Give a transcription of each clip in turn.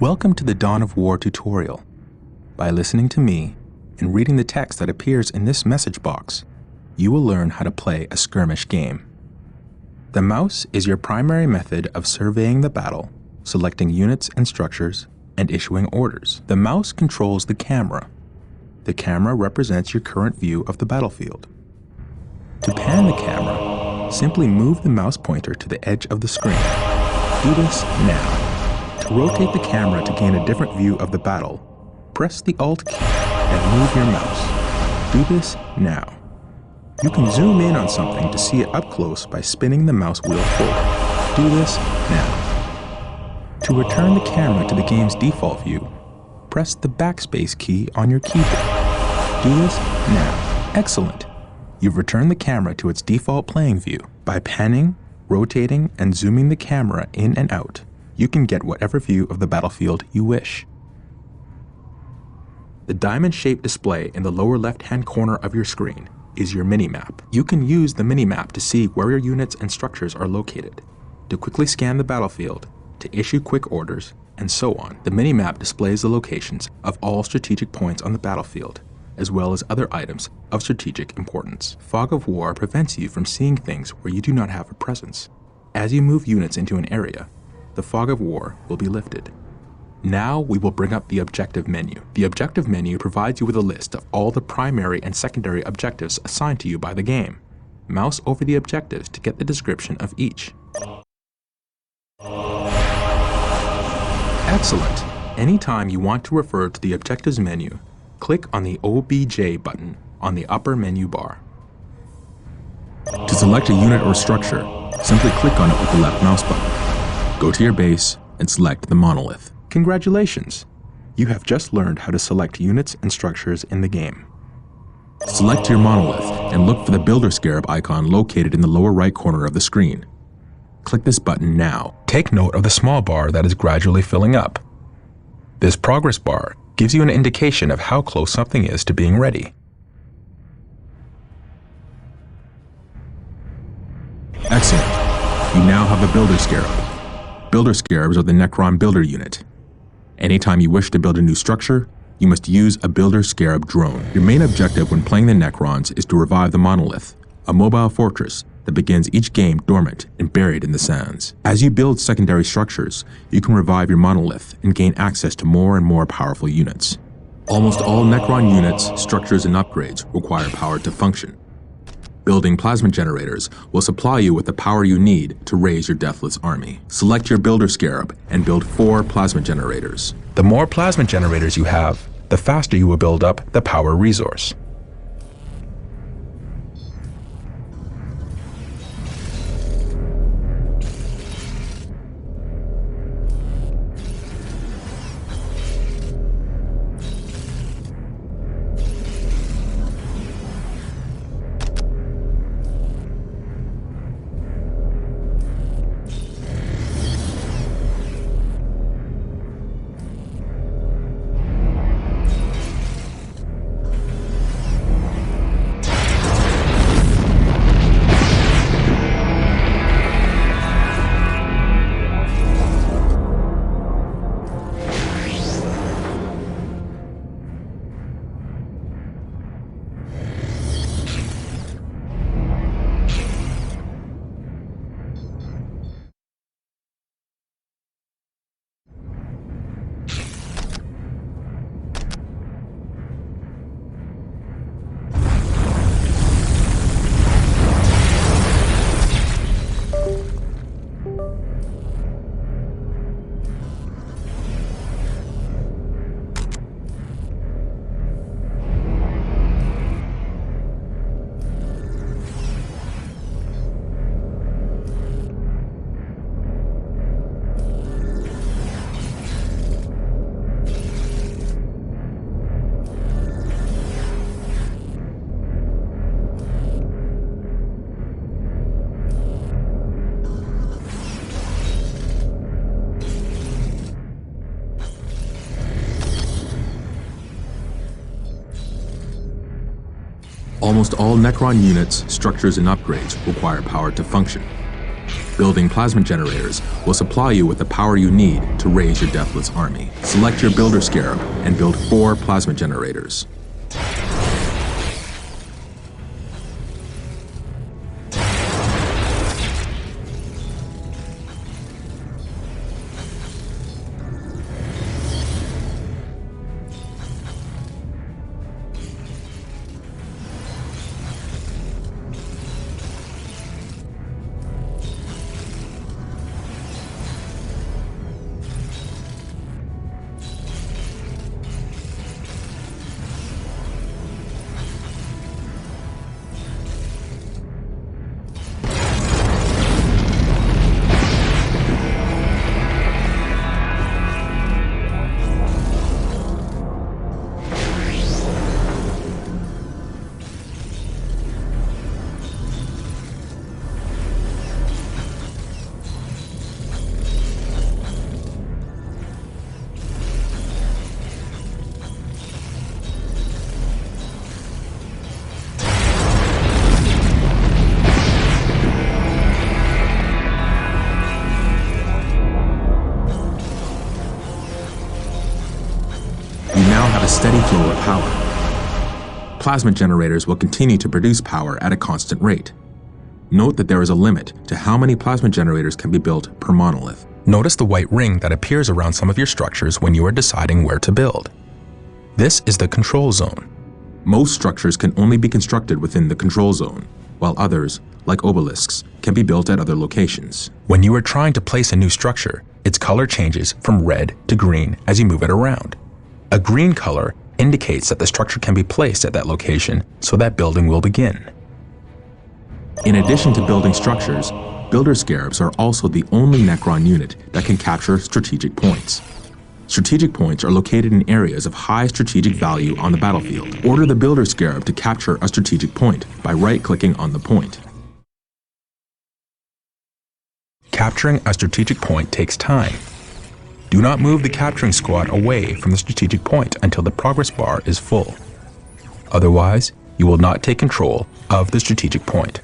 Welcome to the Dawn of War tutorial. By listening to me and reading the text that appears in this message box, you will learn how to play a skirmish game. The mouse is your primary method of surveying the battle, selecting units and structures, and issuing orders. The mouse controls the camera. The camera represents your current view of the battlefield. To pan the camera, simply move the mouse pointer to the edge of the screen. Do this now. To rotate the camera to gain a different view of the battle, press the Alt key and move your mouse. Do this now. You can zoom in on something to see it up close by spinning the mouse wheel forward. Do this now. To return the camera to the game's default view, press the backspace key on your keyboard. Do this now. Excellent. You've returned the camera to its default playing view. By panning, rotating, and zooming the camera in and out, you can get whatever view of the battlefield you wish. The diamond-shaped display in the lower left-hand corner of your screen is your minimap. You can use the minimap to see where your units and structures are located, to quickly scan the battlefield, to issue quick orders, and so on. The minimap displays the locations of all strategic points on the battlefield, as well as other items of strategic importance. Fog of War prevents you from seeing things where you do not have a presence. As you move units into an area, the fog of war will be lifted. Now we will bring up the objective menu. The objective menu provides you with a list of all the primary and secondary objectives assigned to you by the game. Mouse over the objectives to get the description of each. Excellent! Anytime you want to refer to the objectives menu, click on the OBJ button on the upper menu bar. To select a unit or structure, simply click on it with the left mouse button. Go to your base and select the monolith. Congratulations! You have just learned how to select units and structures in the game. Select your monolith and look for the Builder Scarab icon located in the lower right corner of the screen. Click this button now. Take note of the small bar that is gradually filling up. This progress bar gives you an indication of how close something is to being ready. Excellent! You now have a Builder Scarab. Builder Scarabs are the Necron Builder unit. Anytime you wish to build a new structure, you must use a Builder Scarab drone. Your main objective when playing the Necrons is to revive the monolith, a mobile fortress that begins each game dormant and buried in the sands. As you build secondary structures, you can revive your monolith and gain access to more and more powerful units. Almost all Necron units, structures, and upgrades require power to function. Building plasma generators will supply you with the power you need to raise your deathless army. Select your Builder Scarab and build 4 plasma generators. The more plasma generators you have, the faster you will build up the power resource. Almost all Necron units, structures, and upgrades require power to function. Building plasma generators will supply you with the power you need to raise your deathless army. Select your builder scarab and build 4 plasma generators. Steady flow of power. Plasma generators will continue to produce power at a constant rate. Note that there is a limit to how many plasma generators can be built per monolith. Notice the white ring that appears around some of your structures when you are deciding where to build. This is the control zone. Most structures can only be constructed within the control zone, while others, like obelisks, can be built at other locations. When you are trying to place a new structure, its color changes from red to green as you move it around. A green color indicates that the structure can be placed at that location, so that building will begin. In addition to building structures, builder scarabs are also the only necron unit that can capture strategic points. Strategic points are located in areas of high strategic value on the battlefield. Order the builder scarab to capture a strategic point by right-clicking on the point. Capturing a strategic point takes time. Do not move the capturing squad away from the strategic point until the progress bar is full. Otherwise, you will not take control of the strategic point.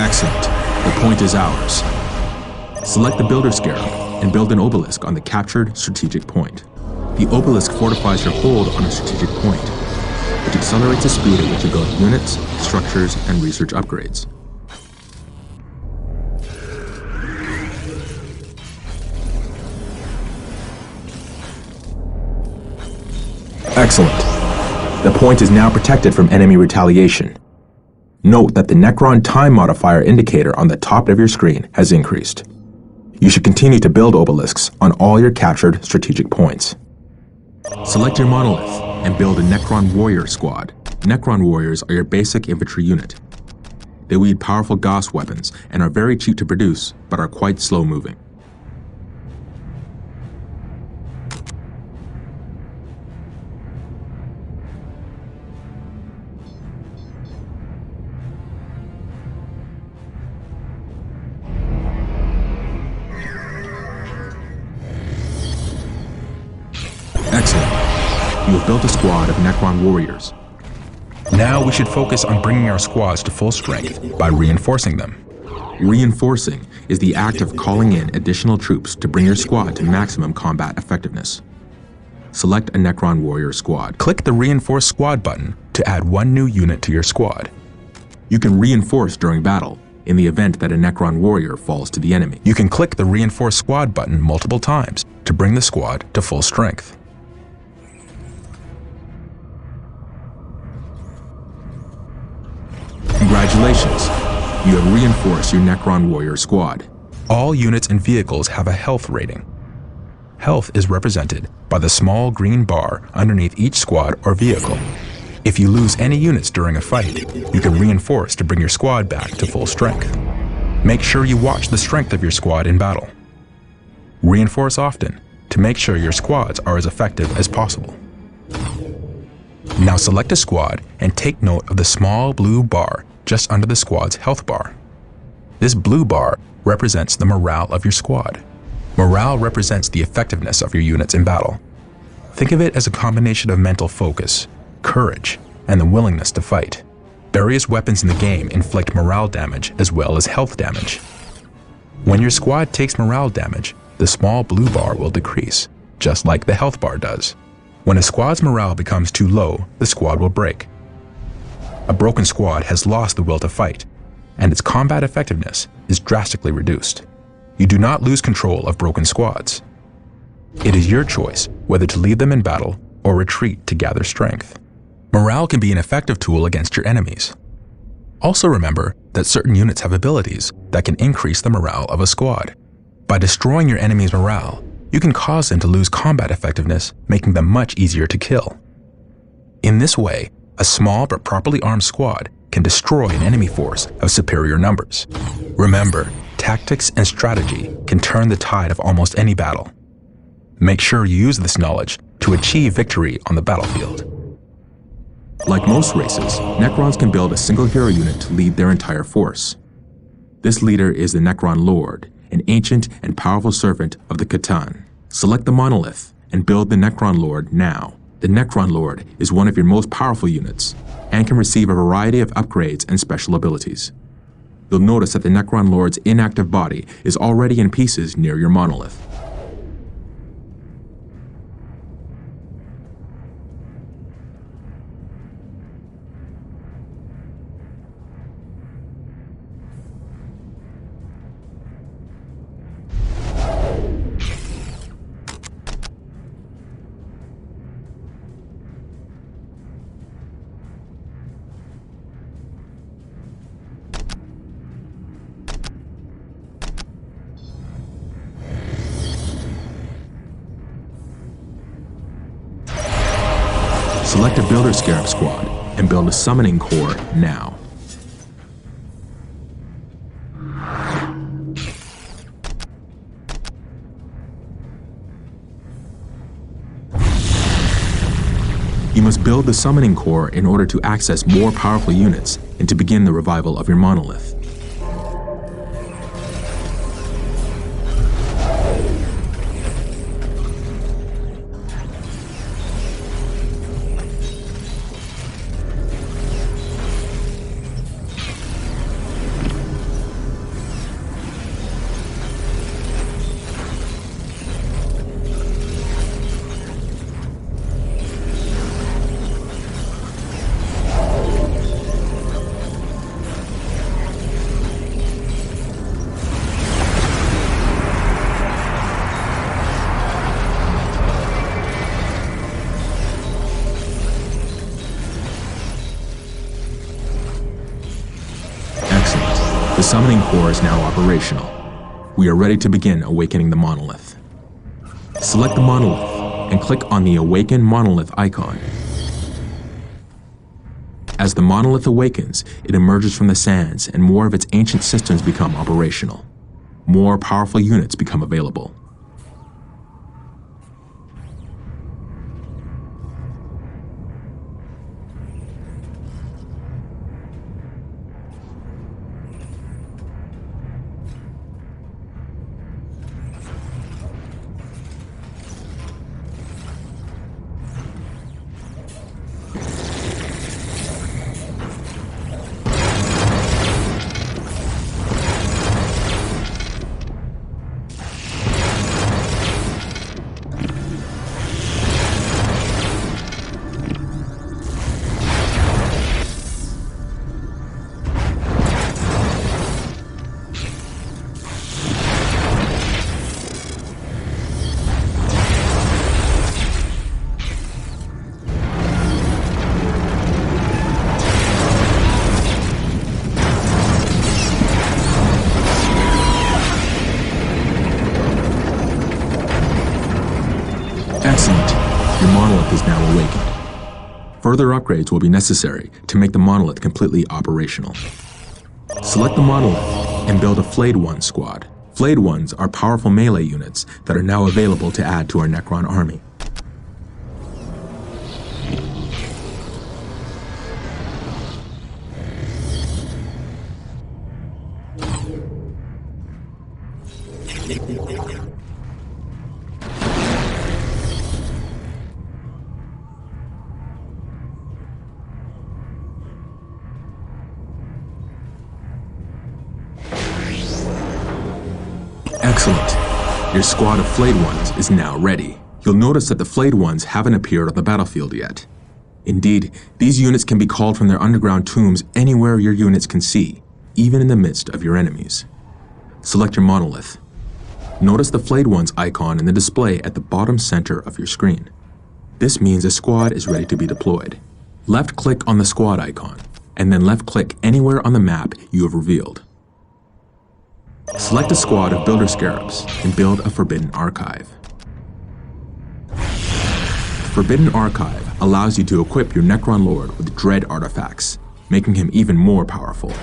Excellent. The point is ours. Select the builder scarab and build an obelisk on the captured strategic point. The obelisk fortifies your hold on a strategic point, which accelerates the speed at which you build units, structures, and research upgrades. Excellent. The point is now protected from enemy retaliation. Note that the Necron time modifier indicator on the top of your screen has increased. You should continue to build obelisks on all your captured strategic points. Select your monolith and build a Necron warrior squad. Necron warriors are your basic infantry unit. They wield powerful Gauss weapons and are very cheap to produce, but are quite slow moving. Excellent. You have built a squad of Necron warriors. Now we should focus on bringing our squads to full strength by reinforcing them. Reinforcing is the act of calling in additional troops to bring your squad to maximum combat effectiveness. Select a Necron warrior squad. Click the Reinforce Squad button to add one new unit to your squad. You can reinforce during battle in the event that a Necron warrior falls to the enemy. You can click the Reinforce Squad button multiple times to bring the squad to full strength. Congratulations! You have reinforced your Necron warrior squad. All units and vehicles have a health rating. Health is represented by the small green bar underneath each squad or vehicle. If you lose any units during a fight, you can reinforce to bring your squad back to full strength. Make sure you watch the strength of your squad in battle. Reinforce often to make sure your squads are as effective as possible. Now select a squad and take note of the small blue bar just under the squad's health bar. This blue bar represents the morale of your squad. Morale represents the effectiveness of your units in battle. Think of it as a combination of mental focus, courage, and the willingness to fight. Various weapons in the game inflict morale damage as well as health damage. When your squad takes morale damage, the small blue bar will decrease, just like the health bar does. When a squad's morale becomes too low, the squad will break. A broken squad has lost the will to fight, and its combat effectiveness is drastically reduced. You do not lose control of broken squads. It is your choice whether to leave them in battle or retreat to gather strength. Morale can be an effective tool against your enemies. Also remember that certain units have abilities that can increase the morale of a squad. By destroying your enemy's morale, you can cause them to lose combat effectiveness, making them much easier to kill. In this way, a small but properly armed squad can destroy an enemy force of superior numbers. Remember, tactics and strategy can turn the tide of almost any battle. Make sure you use this knowledge to achieve victory on the battlefield. Like most races, necrons can build a single hero unit to lead their entire force. This leader is the Necron Lord, an ancient and powerful servant of the Catan. Select the monolith and build the Necron Lord now. The Necron Lord is one of your most powerful units and can receive a variety of upgrades and special abilities. You'll notice that the Necron Lord's inactive body is already in pieces near your monolith. Select a Builder Scarab squad and build a Summoning Core now. You must build the Summoning Core in order to access more powerful units and to begin the revival of your monolith. The Summoning Core is now operational. We are ready to begin awakening the monolith. Select the monolith and click on the Awaken Monolith icon. As the monolith awakens, it emerges from the sands and more of its ancient systems become operational. More powerful units become available. Excellent. Your monolith is now awakened. Further upgrades will be necessary to make the monolith completely operational. Select the monolith and build a Flayed One squad. Flayed ones are powerful melee units that are now available to add to our Necron army. Excellent. Your squad of Flayed ones is now ready. You'll notice that the Flayed ones haven't appeared on the battlefield yet. Indeed, these units can be called from their underground tombs anywhere your units can see, even in the midst of your enemies. Select your monolith. Notice the Flayed ones icon in the display at the bottom center of your screen. This means a squad is ready to be deployed. Left-click on the squad icon, and then left-click anywhere on the map you have revealed. Select a squad of Builder Scarabs and build a Forbidden Archive. Forbidden Archive allows you to equip your Necron Lord with Dread artifacts, making him even more powerful.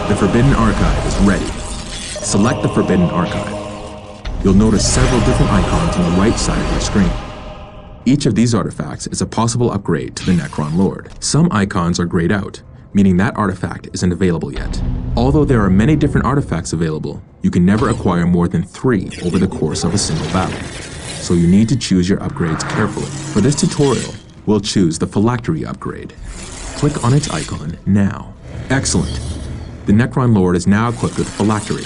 The Forbidden Archive is ready. Select the Forbidden Archive. You'll notice several different icons on the right side of your screen. Each of these artifacts is a possible upgrade to the Necron Lord. Some icons are grayed out, meaning that artifact isn't available yet. Although there are many different artifacts available, you can never acquire more than 3 over the course of a single battle. So you need to choose your upgrades carefully. For this tutorial, we'll choose the Phylactery upgrade. Click on its icon now. Excellent. The Necron Lord is now equipped with Phylactery.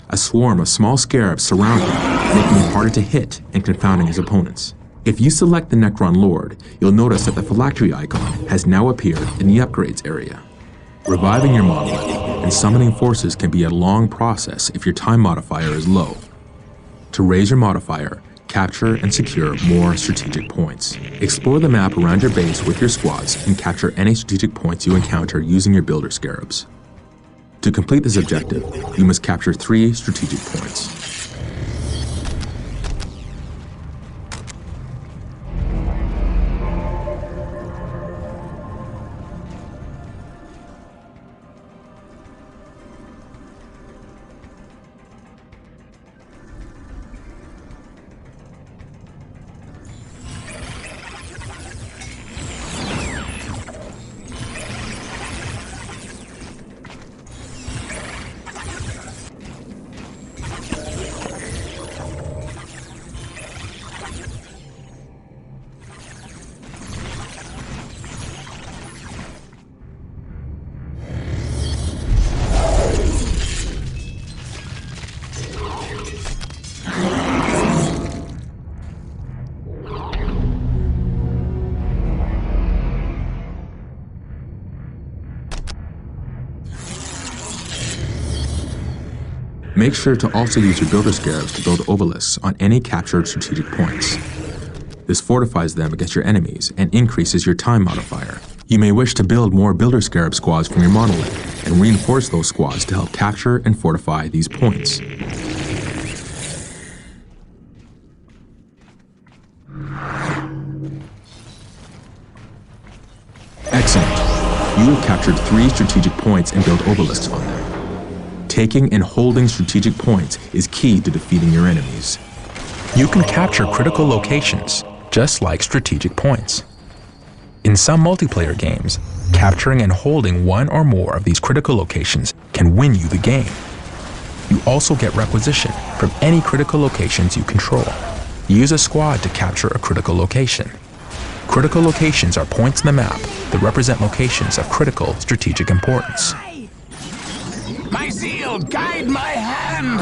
A swarm of small scarabs surround him, making him harder to hit and confounding his opponents. If you select the Necron Lord, you'll notice that the Phylactery icon has now appeared in the Upgrades area. Reviving your monolith and summoning forces can be a long process if your time modifier is low. To raise your modifier, capture and secure more strategic points. Explore the map around your base with your squads and capture any strategic points you encounter using your Builder Scarabs. To complete this objective, you must capture 3 strategic points. Make sure to also use your Builder Scarabs to build obelisks on any captured strategic points. This fortifies them against your enemies and increases your time modifier. You may wish to build more Builder Scarab squads from your monolith and reinforce those squads to help capture and fortify these points. Excellent. You have captured 3 strategic points and built obelisks on them. Taking and holding strategic points is key to defeating your enemies. You can capture critical locations, just like strategic points. In some multiplayer games, capturing and holding one or more of these critical locations can win you the game. You also get requisition from any critical locations you control. Use a squad to capture a critical location. Critical locations are points in the map that represent locations of critical strategic importance. My zeal, guide my hand!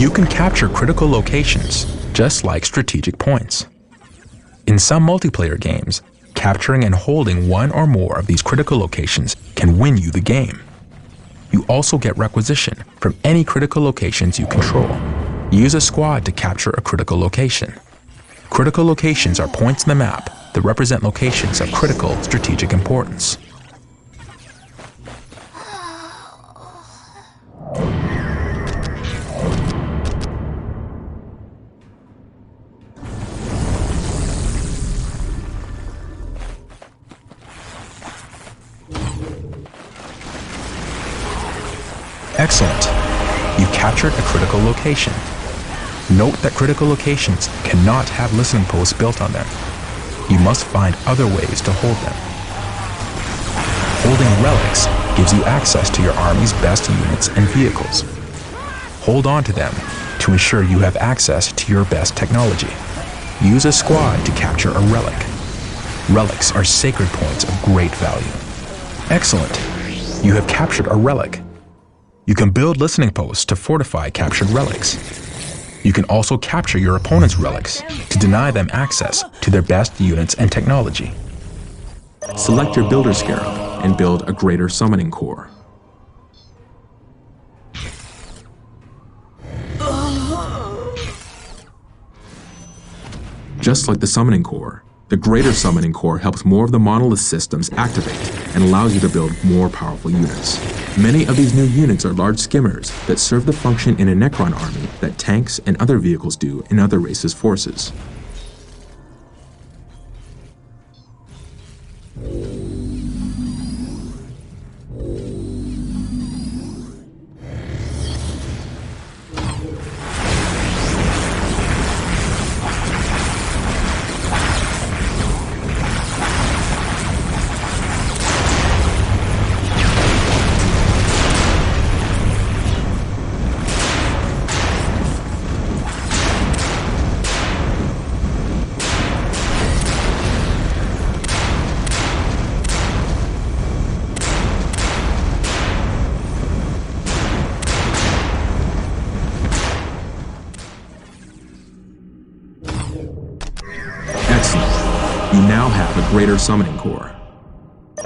You can capture critical locations, just like strategic points. In some multiplayer games, capturing and holding one or more of these critical locations can win you the game. You also get requisition from any critical locations you control. Use a squad to capture a critical location. Critical locations are points in the map that represent locations of critical strategic importance. Excellent. You've captured a critical location. Note that critical locations cannot have listening posts built on them. You must find other ways to hold them. Holding relics gives you access to your army's best units and vehicles. Hold on to them to ensure you have access to your best technology. Use a squad to capture a relic. Relics are sacred points of great value. Excellent. You have captured a relic. You can build listening posts to fortify captured relics. You can also capture your opponent's relics to deny them access to their best units and technology. Select your Builder Scarab and build a Greater Summoning Core. Just like the Summoning Core, the Greater Summoning Core helps more of the monolith systems activate and allows you to build more powerful units. Many of these new units are large skimmers that serve the function in a Necron army that tanks and other vehicles do in other races' forces. You now have a Greater Summoning Core.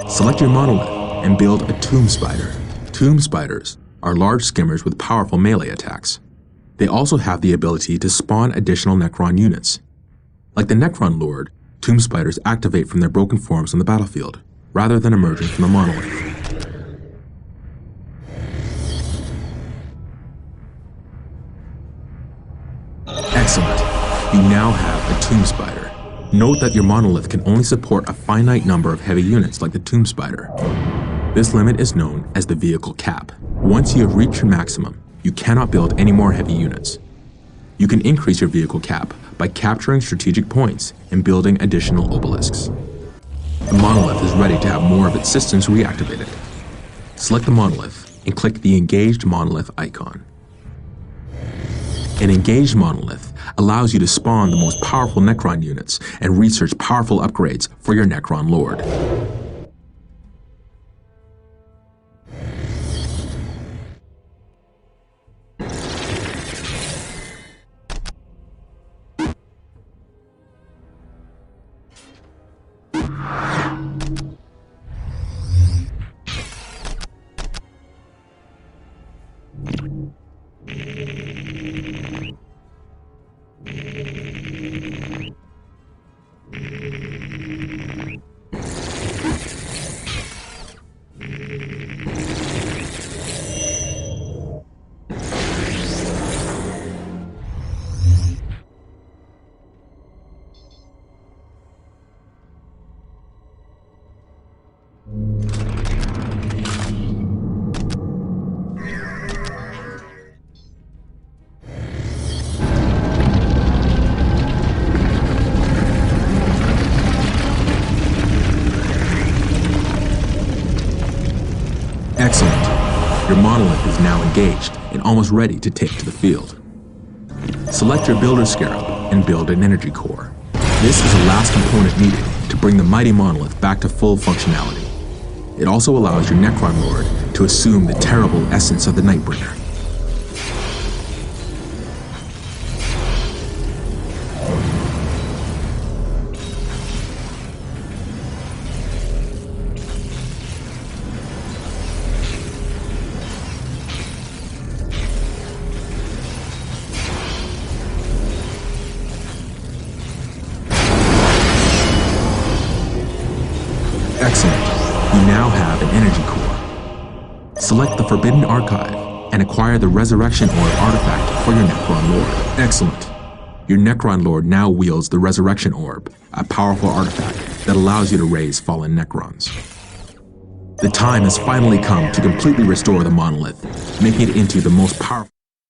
Select your monolith and build a Tomb Spider. Tomb Spiders are large skimmers with powerful melee attacks. They also have the ability to spawn additional Necron units. Like the Necron Lord, Tomb Spiders activate from their broken forms on the battlefield, rather than emerging from the monolith. Excellent. You now have a Tomb Spider. Note that your monolith can only support a finite number of heavy units like the Tomb Spider. This limit is known as the vehicle cap. Once you have reached your maximum, you cannot build any more heavy units. You can increase your vehicle cap by capturing strategic points and building additional obelisks. The monolith is ready to have more of its systems reactivated. Select the monolith and click the Engaged Monolith icon. An engaged monolith allows you to spawn the most powerful Necron units and research powerful upgrades for your Necron Lord. Excellent. Your monolith is now engaged and almost ready to take to the field. Select your Builder Scarab and build an energy core. This is the last component needed to bring the mighty monolith back to full functionality. It also allows your Necron Lord to assume the terrible essence of the Nightbringer. have an energy core. Select the Forbidden Archive and acquire the Resurrection Orb artifact for your Necron Lord. Excellent. Your Necron Lord now wields the Resurrection Orb, a powerful artifact that allows you to raise fallen Necrons. The time has finally come to completely restore the monolith, making it into the most powerful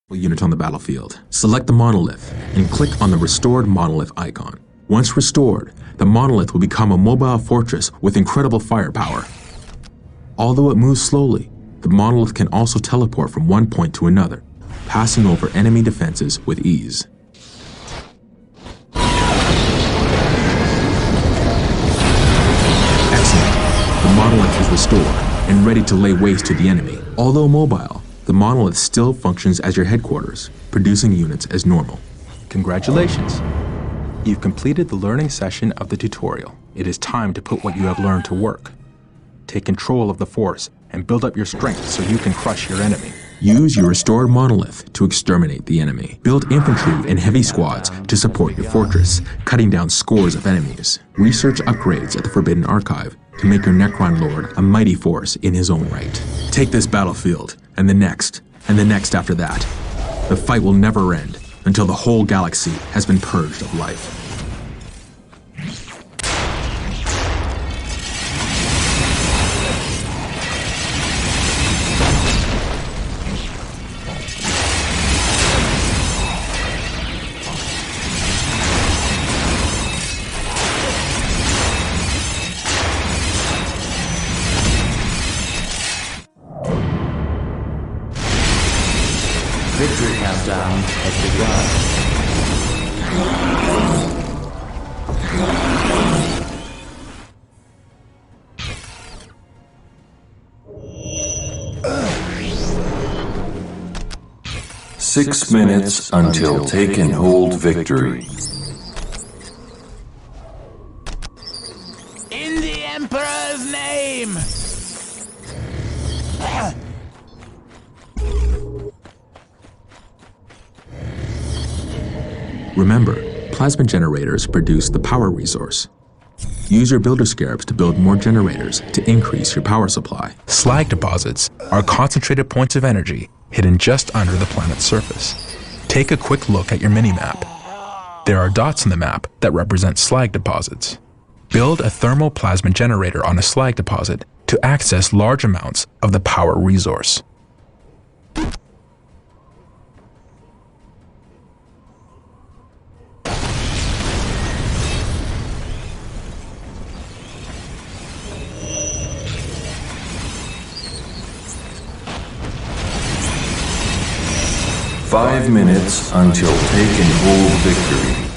unit on the battlefield. Select the monolith and click on the restored monolith icon. Once restored, the monolith will become a mobile fortress with incredible firepower. Although it moves slowly, the monolith can also teleport from one point to another, passing over enemy defenses with ease. Excellent. The monolith is restored and ready to lay waste to the enemy. Although mobile, the monolith still functions as your headquarters, producing units as normal. Congratulations! You've completed the learning session of the tutorial. It is time to put what you have learned to work. Take control of the Force and build up your strength so you can crush your enemy. Use your restored monolith to exterminate the enemy. Build infantry and heavy squads to support your fortress, cutting down scores of enemies. Research upgrades at the Forbidden Archive to make your Necron Lord a mighty force in his own right. Take this battlefield, and the next after that. The fight will never end until the whole galaxy has been purged of life. Victory countdown has begun. 6 minutes until take and hold victory. In the Emperor's name! Remember, plasma generators produce the power resource. Use your builder scarabs to build more generators to increase your power supply. Slag deposits are concentrated points of energy hidden just under the planet's surface. Take a quick look at your mini-map. There are dots on the map that represent slag deposits. Build a thermal plasma generator on a slag deposit to access large amounts of the power resource. Five minutes until take and hold victory.